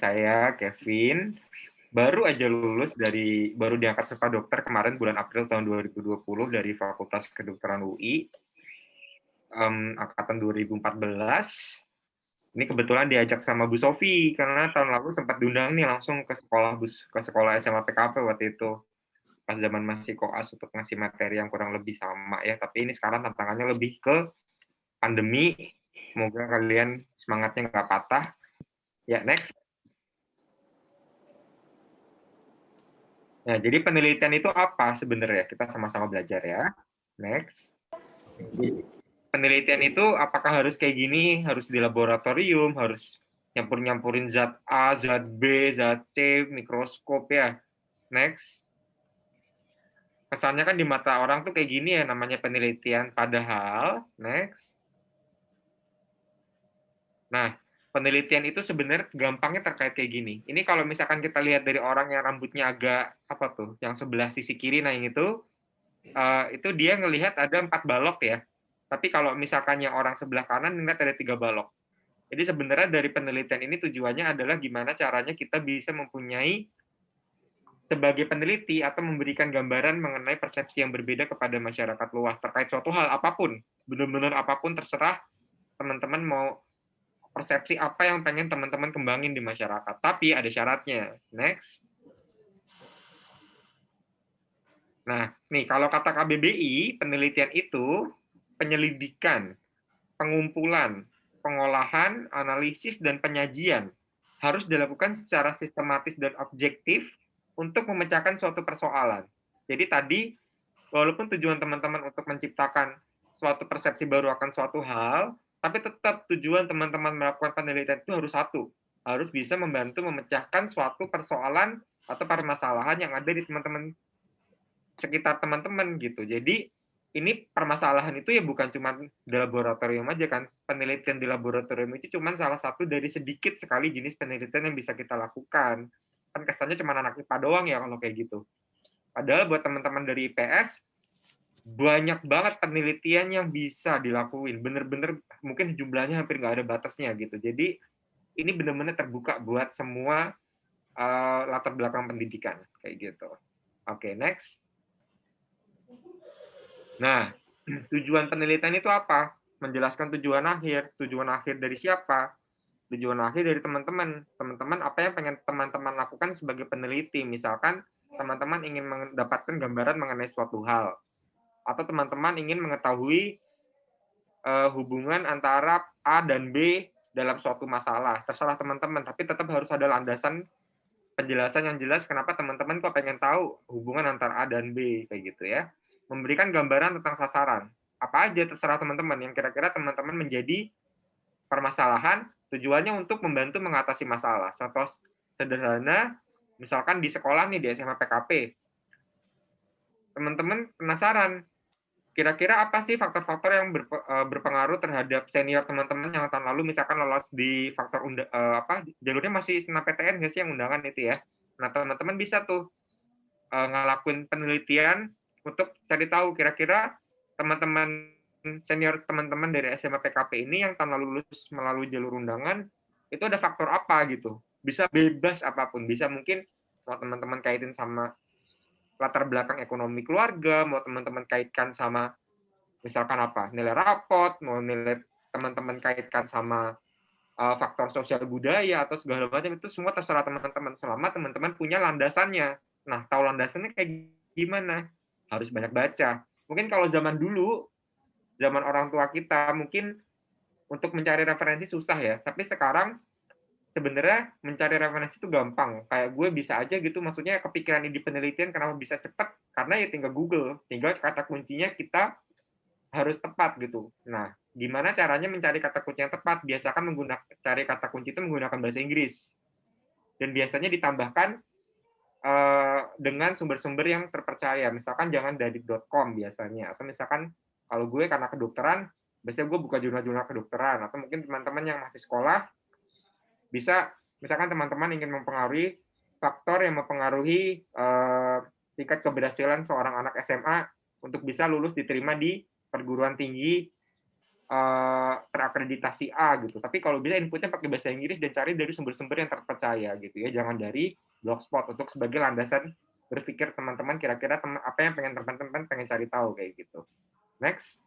saya Kevin, baru aja lulus baru diangkat Sepa Dokter kemarin bulan April tahun 2020 dari Fakultas Kedokteran UI, angkatan 2014. Ini kebetulan diajak sama Bu Sofi, karena tahun lalu sempat diundang nih langsung ke sekolah SMA PKP waktu itu, pas zaman masih koas untuk ngasih materi yang kurang lebih sama ya, tapi ini sekarang tantangannya lebih ke pandemi. Semoga kalian semangatnya nggak patah. Ya, next. Nah, jadi penelitian itu apa sebenarnya? Kita sama-sama belajar ya. Next. Jadi, penelitian itu apakah harus kayak gini, harus di laboratorium, harus nyampur-nyampurin zat A, zat B, zat C, mikroskop ya. Next. Kesannya kan di mata orang tuh kayak gini ya namanya penelitian, padahal next. Nah, penelitian itu sebenarnya gampangnya terkait kayak gini. Ini kalau misalkan kita lihat dari orang yang rambutnya agak apa tuh, yang sebelah sisi kiri, nah yang itu dia ngelihat ada 4 balok ya. Tapi kalau misalkan yang orang sebelah kanan ngelihat ada 3 balok. Jadi sebenarnya dari penelitian ini tujuannya adalah gimana caranya kita bisa mempunyai sebagai peneliti atau memberikan gambaran mengenai persepsi yang berbeda kepada masyarakat luas terkait suatu hal apapun, benar-benar apapun terserah teman-teman mau persepsi apa yang pengen teman-teman kembangin di masyarakat. Tapi ada syaratnya. Next. Nah, nih kalau kata KBBI, penelitian itu penyelidikan, pengumpulan, pengolahan, analisis, dan penyajian harus dilakukan secara sistematis dan objektif untuk memecahkan suatu persoalan. Jadi tadi, walaupun tujuan teman-teman untuk menciptakan suatu persepsi baru akan suatu hal, tapi tetap tujuan teman-teman melakukan penelitian itu harus satu, harus bisa membantu memecahkan suatu persoalan atau permasalahan yang ada di teman-teman sekitar teman-teman gitu. Jadi ini permasalahan itu ya bukan cuma di laboratorium aja kan. Penelitian di laboratorium itu cuma salah satu dari sedikit sekali jenis penelitian yang bisa kita lakukan. Kan kesannya cuma anak IPA doang ya kalau kayak gitu. Padahal buat teman-teman dari IPS, banyak banget penelitian yang bisa dilakuin. Bener-bener mungkin jumlahnya hampir nggak ada batasnya gitu. Jadi ini benar-benar terbuka buat semua latar belakang pendidikan kayak gitu. Oke, next. Nah, tujuan penelitian itu apa? Menjelaskan tujuan akhir. Tujuan akhir dari siapa? Tujuan akhir dari teman-teman. Teman-teman apa yang pengen teman-teman lakukan sebagai peneliti? Misalkan teman-teman ingin mendapatkan gambaran mengenai suatu hal. Atau teman-teman ingin mengetahui hubungan antara A dan B dalam suatu masalah. Terserah teman-teman, tapi tetap harus ada landasan penjelasan yang jelas kenapa teman-teman kok pengen tahu hubungan antara A dan B, kayak gitu ya. Memberikan gambaran tentang sasaran. Apa aja terserah teman-teman yang kira-kira teman-teman menjadi permasalahan, tujuannya untuk membantu mengatasi masalah. Contoh sederhana, misalkan di sekolah nih, di SMA PKP, teman-teman penasaran, kira-kira apa sih faktor-faktor yang berpengaruh terhadap senior teman-teman yang tahun lalu misalkan lolos di faktor jalurnya masih SNMPTN nggak sih yang undangan itu ya. Nah, teman-teman bisa tuh ngelakuin penelitian untuk cari tahu kira-kira teman-teman senior teman-teman dari SMA PKP ini yang tahun lalu lulus melalui jalur undangan itu ada faktor apa gitu. Bisa bebas apapun, bisa mungkin mau teman-teman kaitin sama latar belakang ekonomi keluarga, mau teman-teman kaitkan sama misalkan apa, nilai rapot, mau nilai teman-teman kaitkan sama faktor sosial budaya atau segala macam, itu semua terserah teman-teman, selama teman-teman punya landasannya. Nah, tahu landasannya kayak gimana? Harus banyak baca. Mungkin kalau zaman dulu, zaman orang tua kita, mungkin untuk mencari referensi susah ya, tapi sekarang sebenarnya mencari referensi itu gampang. Kayak gue bisa aja gitu, maksudnya kepikiran di penelitian kenapa bisa cepat, karena ya tinggal Google, tinggal kata kuncinya kita harus tepat gitu. Nah, gimana caranya mencari kata kunci yang tepat? Biasakan cari kata kunci itu menggunakan bahasa Inggris. Dan biasanya ditambahkan dengan sumber-sumber yang terpercaya. Misalkan jangan dari .com biasanya. Atau misalkan kalau gue karena kedokteran, biasanya gue buka jurnal-jurnal kedokteran. Atau mungkin teman-teman yang masih sekolah, bisa misalkan teman-teman ingin mempengaruhi faktor yang mempengaruhi tingkat keberhasilan seorang anak SMA untuk bisa lulus diterima di perguruan tinggi terakreditasi A gitu. Tapi kalau bisa inputnya pakai bahasa Inggris dan cari dari sumber-sumber yang terpercaya gitu ya. Jangan dari blogspot untuk sebagai landasan berpikir teman-teman kira-kira apa yang pengen teman-teman pengen cari tahu kayak gitu. Next.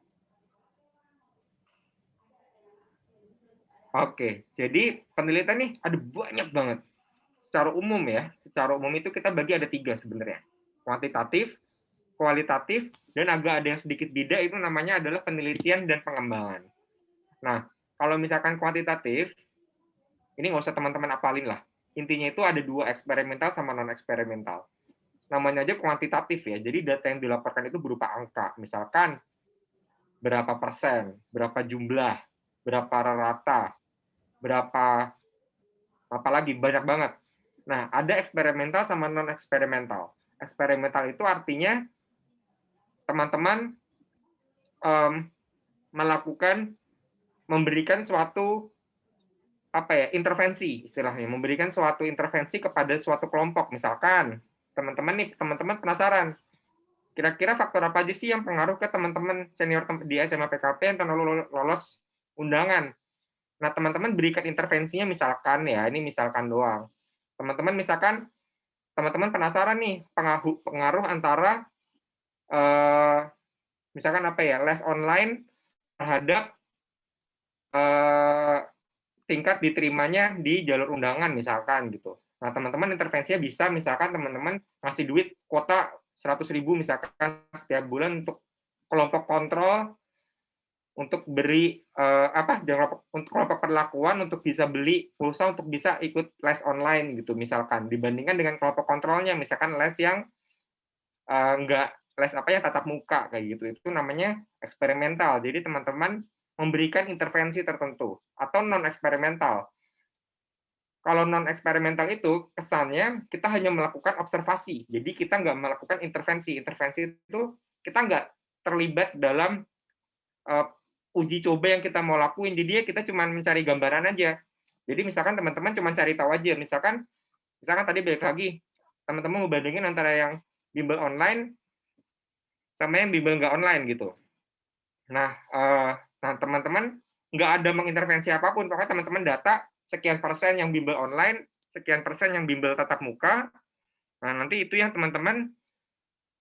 Oke, jadi penelitian nih ada banyak banget. Secara umum itu kita bagi ada 3 sebenarnya. Kuantitatif, kualitatif, dan agak ada yang sedikit beda itu namanya adalah penelitian dan pengembangan. Nah, kalau misalkan kuantitatif, ini nggak usah teman-teman apalin lah. Intinya itu ada 2, eksperimental sama non-eksperimental. Namanya aja kuantitatif ya, jadi data yang dilaporkan itu berupa angka. Misalkan, berapa persen, berapa jumlah, berapa rata, berapa, apalagi, banyak banget. Nah, ada eksperimental sama non-eksperimental. Eksperimental itu artinya teman-teman melakukan, memberikan suatu intervensi istilahnya, memberikan suatu intervensi kepada suatu kelompok. Misalkan teman-teman penasaran, kira-kira faktor apa aja sih yang pengaruh ke teman-teman senior di SMA PKP yang lolos undangan. Nah, teman-teman berikan intervensinya misalkan ya, ini misalkan doang. Teman-teman penasaran nih pengaruh antara misalkan les online terhadap tingkat diterimanya di jalur undangan misalkan gitu. Nah, teman-teman intervensinya bisa misalkan teman-teman ngasih duit kuota 100.000 misalkan setiap bulan untuk kelompok kontrol, untuk beri untuk kelompok perlakuan untuk bisa beli pulsa untuk bisa ikut les online gitu misalkan, dibandingkan dengan kelompok kontrolnya misalkan les yang enggak les yang tatap muka kayak gitu. Itu namanya eksperimental. Jadi teman-teman memberikan intervensi tertentu atau non eksperimental. Kalau non eksperimental itu kesannya kita hanya melakukan observasi. Jadi kita nggak melakukan intervensi. Intervensi itu kita nggak terlibat dalam uji coba yang kita mau lakuin. Jadi dia kita cuma mencari gambaran aja. Jadi misalkan teman-teman cuma cari tahu aja. Misalkan tadi balik lagi, teman-teman mau bandingin antara yang bimbel online sama yang bimbel nggak online gitu. Nah, teman-teman nggak ada mengintervensi apapun, pokoknya teman-teman data sekian persen yang bimbel online, sekian persen yang bimbel tatap muka. Nah, nanti itu yang teman-teman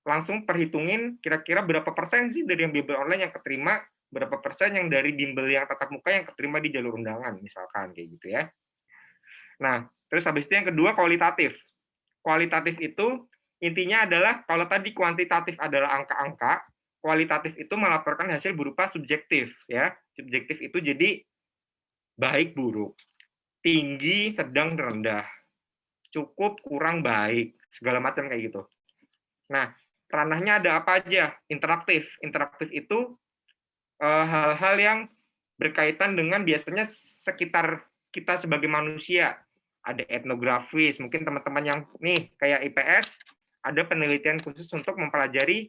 langsung perhitungin kira-kira berapa persen sih dari yang bimbel online yang keterima, berapa persen yang dari bimbel yang tatap muka yang keterima di jalur undangan, misalkan kayak gitu ya. Nah, terus habis itu yang kedua kualitatif. Kualitatif itu intinya adalah kalau tadi kuantitatif adalah angka-angka, kualitatif itu melaporkan hasil berupa subjektif ya. Subjektif itu jadi baik buruk, tinggi sedang rendah, cukup kurang baik, segala macam kayak gitu. Nah, ranahnya ada apa aja? Interaktif. Interaktif itu hal-hal yang berkaitan dengan biasanya sekitar kita sebagai manusia. Ada etnografis, mungkin teman-teman yang nih kayak IPS ada penelitian khusus untuk mempelajari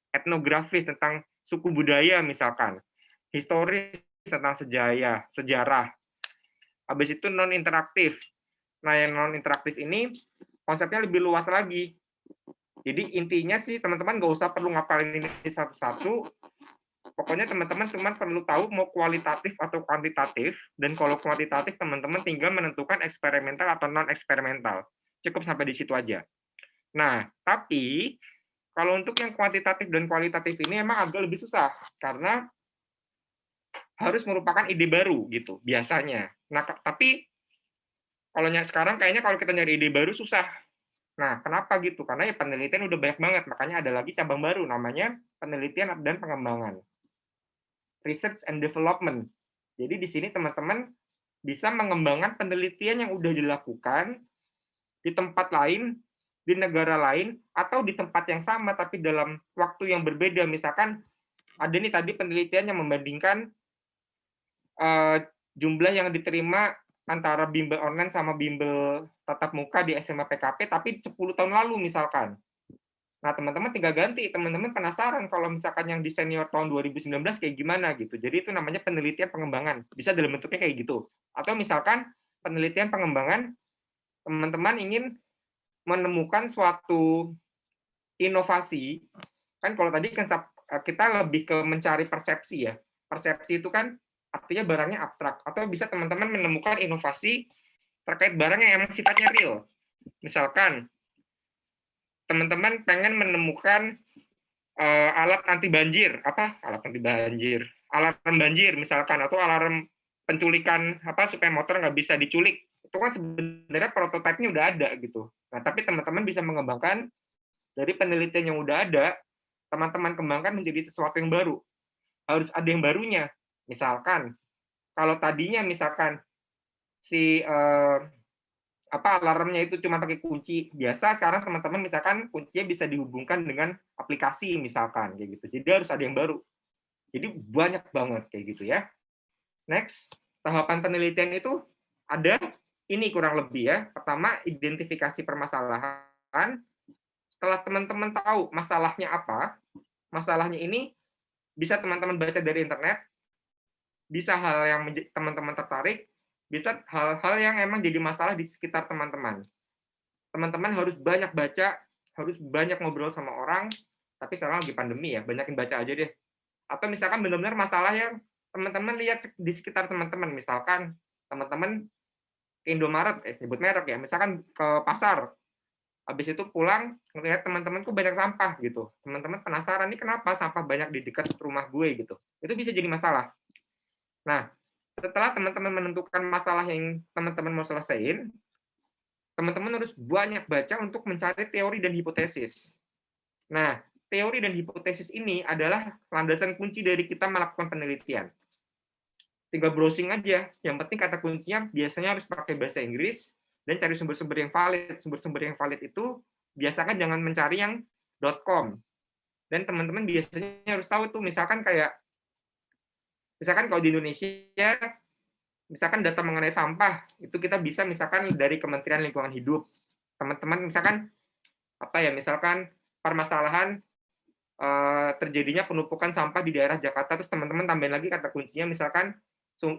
etnografis tentang suku budaya misalkan, historis tentang sejarah. Habis itu non interaktif. Nah, yang non interaktif ini konsepnya lebih luas lagi. Jadi intinya sih teman-teman nggak usah perlu ngapalin ini satu-satu. Pokoknya teman-teman cuma perlu tahu mau kualitatif atau kuantitatif, dan kalau kuantitatif teman-teman tinggal menentukan eksperimental atau non eksperimental. Cukup sampai di situ aja. Nah, tapi kalau untuk yang kuantitatif dan kualitatif ini emang agak lebih susah karena harus merupakan ide baru gitu biasanya. Nah, tapi kalau sekarang kayaknya kalau kita nyari ide baru susah. Nah, kenapa gitu? Karena ya penelitian udah banyak banget, makanya ada lagi cabang baru namanya penelitian dan pengembangan. Research and development. Jadi di sini teman-teman bisa mengembangkan penelitian yang udah dilakukan di tempat lain, di negara lain, atau di tempat yang sama tapi dalam waktu yang berbeda. Misalkan ada nih tadi penelitian yang membandingkan jumlah yang diterima antara bimbel online sama bimbel tatap muka di SMA PKP tapi 10 tahun lalu misalkan. Nah, teman-teman tinggal ganti, teman-teman penasaran kalau misalkan yang di senior tahun 2019 kayak gimana gitu. Jadi itu namanya penelitian pengembangan. Bisa dalam bentuknya kayak gitu. Atau misalkan penelitian pengembangan, teman-teman ingin menemukan suatu inovasi, kan kalau tadi kan kita lebih ke mencari persepsi ya. Persepsi itu kan artinya barangnya abstrak, atau bisa teman-teman menemukan inovasi terkait barang yang emang sifatnya real. Misalkan teman-teman pengen menemukan alat anti banjir, alat anti banjir, alarm banjir misalkan, atau alarm penculikan supaya motor nggak bisa diculik. Itu kan sebenarnya prototipenya udah ada gitu. Nah, tapi teman-teman bisa mengembangkan dari penelitian yang udah ada, teman-teman kembangkan menjadi sesuatu yang baru. Harus ada yang barunya. Misalkan, kalau tadinya misalkan si alarmnya itu cuma pakai kunci biasa, sekarang teman-teman misalkan kuncinya bisa dihubungkan dengan aplikasi misalkan kayak gitu. Jadi harus ada yang baru. Jadi banyak banget kayak gitu ya. Next, tahapan penelitian itu ada ini kurang lebih ya. Pertama, identifikasi permasalahan. Setelah teman-teman tahu masalahnya apa, masalahnya ini bisa teman-teman baca dari internet, bisa hal yang teman-teman tertarik, bisa hal-hal yang emang jadi masalah di sekitar teman-teman. Teman-teman harus banyak baca, harus banyak ngobrol sama orang, tapi sekarang lagi pandemi ya, banyakin baca aja deh. Atau misalkan benar-benar masalah yang teman-teman lihat di sekitar teman-teman, misalkan teman-teman ke Indomaret, sebut merek ya, misalkan ke pasar, habis itu pulang ngelihat teman-temanku banyak sampah gitu. Teman-teman penasaran nih kenapa sampah banyak di dekat rumah gue gitu. Itu bisa jadi masalah. Nah, setelah teman-teman menentukan masalah yang teman-teman mau selesaiin, teman-teman harus banyak baca untuk mencari teori dan hipotesis. Nah, teori dan hipotesis ini adalah landasan kunci dari kita melakukan penelitian. Tinggal browsing aja. Yang penting kata kuncinya biasanya harus pakai bahasa Inggris dan cari sumber-sumber yang valid. Sumber-sumber yang valid itu biasakan jangan mencari yang .com. Dan teman-teman biasanya harus tahu tuh misalkan kalau di Indonesia misalkan data mengenai sampah itu kita bisa misalkan dari Kementerian Lingkungan Hidup. Teman-teman misalkan misalkan permasalahan terjadinya penumpukan sampah di daerah Jakarta, terus teman-teman tambahin lagi kata kuncinya misalkan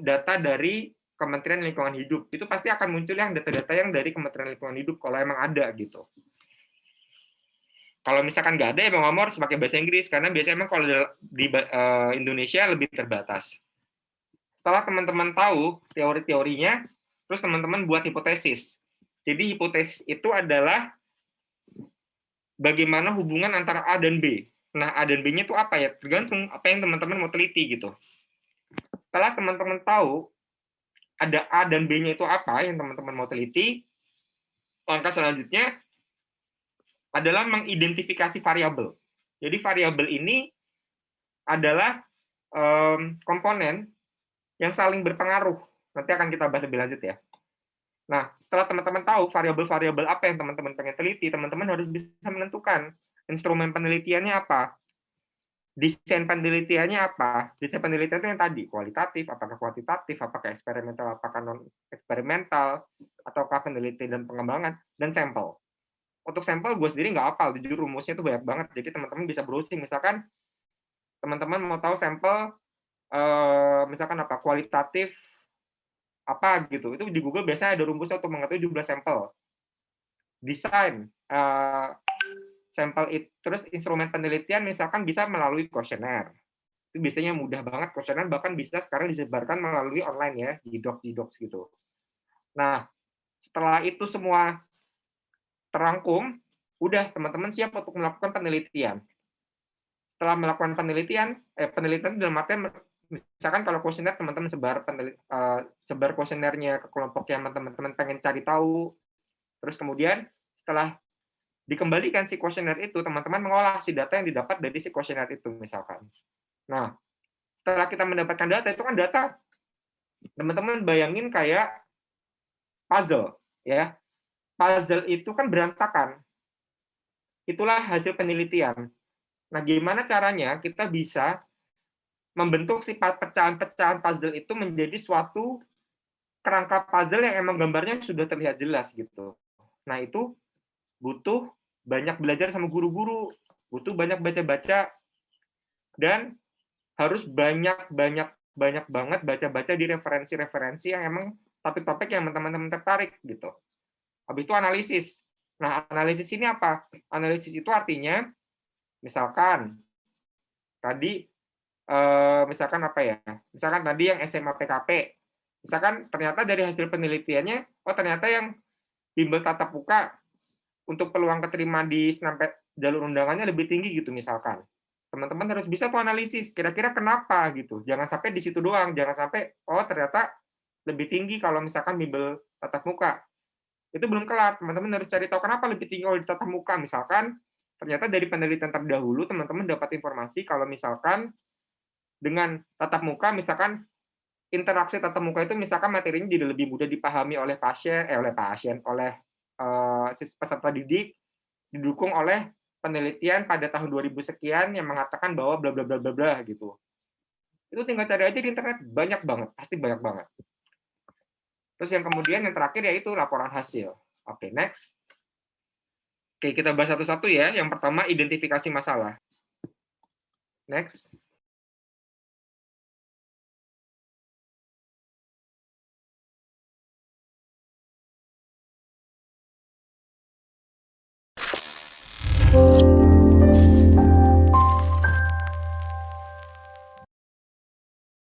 data dari Kementerian Lingkungan Hidup, itu pasti akan muncul yang data-data yang dari Kementerian Lingkungan Hidup kalau emang ada gitu. Kalau misalkan nggak ada, ya mau ngomong harus pakai bahasa Inggris, karena biasanya emang kalau di Indonesia lebih terbatas. Setelah teman-teman tahu teori-teorinya, terus teman-teman buat hipotesis. Jadi hipotesis itu adalah bagaimana hubungan antara A dan B. Nah, A dan B-nya itu apa ya? Tergantung apa yang teman-teman mau teliti gitu. Setelah teman-teman tahu ada A dan B-nya itu apa yang teman-teman mau teliti, langkah selanjutnya adalah mengidentifikasi variabel. Jadi variabel ini adalah komponen yang saling berpengaruh. Nanti akan kita bahas lebih lanjut ya. Nah, setelah teman-teman tahu variabel-variabel apa yang teman-teman pengen teliti, teman-teman harus bisa menentukan instrumen penelitiannya apa, desain penelitiannya apa. Desain penelitian itu yang tadi, kualitatif, apakah kuantitatif, apakah eksperimental, apakah non eksperimental, ataukah penelitian dan pengembangan, dan sampel. Untuk sampel gue sendiri nggak hafal, jujur rumusnya itu banyak banget, jadi teman-teman bisa browsing. Misalkan teman-teman mau tahu sampel misalkan kualitatif apa gitu, itu di Google biasanya ada rumusnya untuk mengetahui jumlah sampel. Desain sampel itu, terus instrumen penelitian misalkan bisa melalui kuesioner. Itu biasanya mudah banget, kuesioner bahkan bisa sekarang disebarkan melalui online ya, di docs gitu. Nah, setelah itu semua terangkum, udah teman-teman siap untuk melakukan penelitian. Setelah melakukan penelitian dalam artian misalkan kalau kuesioner teman-teman sebar kuesionernya ke kelompok yang teman-teman pengen cari tahu, terus kemudian setelah dikembalikan si kuesioner itu, teman-teman mengolah si data yang didapat dari si kuesioner itu misalkan. Nah, setelah kita mendapatkan data, itu kan data teman-teman bayangin kayak puzzle ya. Puzzle itu kan berantakan. Itulah hasil penelitian. Nah, gimana caranya kita bisa membentuk si pecahan-pecahan puzzle itu menjadi suatu kerangka puzzle yang emang gambarnya sudah terlihat jelas gitu. Nah, itu butuh banyak belajar sama guru-guru, butuh banyak baca-baca, dan harus banyak banget baca-baca di referensi-referensi yang emang topik-topik yang teman-teman tertarik gitu. Habis itu analisis. Nah, analisis ini apa? Analisis itu artinya misalkan tadi misalkan apa ya, misalkan tadi yang SMA PKP, misalkan ternyata dari hasil penelitiannya, oh ternyata yang bimbel tatap muka untuk peluang keterima di jalur undangannya lebih tinggi gitu misalkan. Teman-teman harus bisa tuh analisis, kira-kira kenapa gitu. Jangan sampai di situ doang, jangan sampai, oh ternyata lebih tinggi kalau misalkan bimbel tatap muka. Itu belum kelar, teman-teman harus cari tahu kenapa lebih tinggi kalau di tatap muka. Misalkan, ternyata dari penelitian terdahulu teman-teman dapat informasi kalau misalkan dengan tatap muka, misalkan interaksi tatap muka itu misalkan materinya jadi lebih mudah dipahami oleh peserta didik, didukung oleh penelitian pada tahun 2000 sekian yang mengatakan bahwa bla bla bla bla bla gitu. Itu tinggal cari aja di internet, banyak banget, pasti banyak banget. Terus yang kemudian yang terakhir yaitu laporan hasil. Oke, next. Oke, kita bahas satu-satu ya. Yang pertama identifikasi masalah. Next.